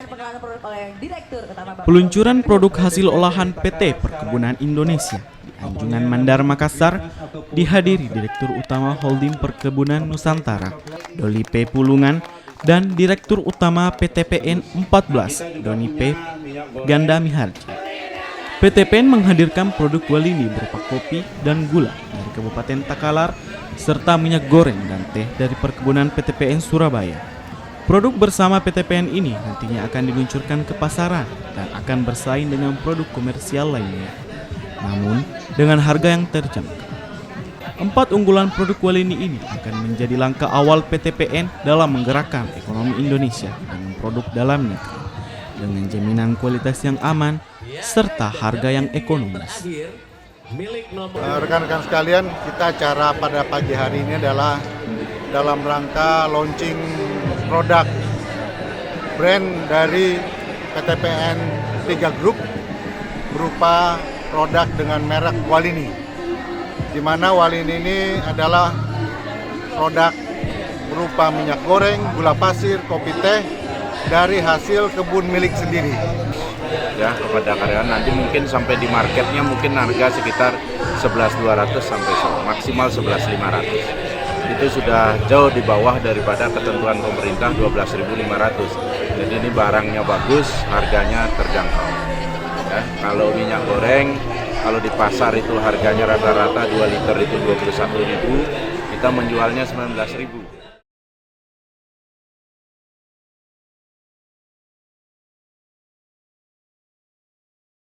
perkenalkan produk oleh Direktur Utama Bapak. Peluncuran produk hasil olahan PT Perkebunan Indonesia di Anjungan Mandar Makassar dihadiri Direktur Utama Holding Perkebunan Nusantara, Doli P. Pulungan, dan Direktur Utama PTPN 14, Doni P. Ganda Miharji. PTPN menghadirkan produk Walini berupa kopi dan gula dari Kabupaten Takalar, serta minyak goreng dan teh dari perkebunan PTPN Surabaya. Produk bersama PTPN ini nantinya akan diluncurkan ke pasaran dan akan bersaing dengan produk komersial lainnya, namun dengan harga yang terjangkau. 4 unggulan produk Walini ini akan menjadi langkah awal PTPN dalam menggerakkan ekonomi Indonesia dengan produk dalam negeri, dengan jaminan kualitas yang aman serta harga yang ekonomis. Rekan-rekan sekalian, kita acara pada pagi hari ini adalah dalam rangka launching produk brand dari PTPN 3 Group berupa produk dengan merek Walini, di mana Walini ini adalah produk berupa minyak goreng, gula pasir, kopi teh dari hasil kebun milik sendiri. Ya, kepada karyawan nanti mungkin sampai di marketnya mungkin harga sekitar 11.200 sampai maksimal 11.500. Itu sudah jauh di bawah daripada ketentuan pemerintah 12.500. Jadi ini barangnya bagus, harganya terjangkau. Ya, kalau minyak goreng, kalau di pasar itu harganya rata-rata 2 liter itu 21.000, kita menjualnya 19.000.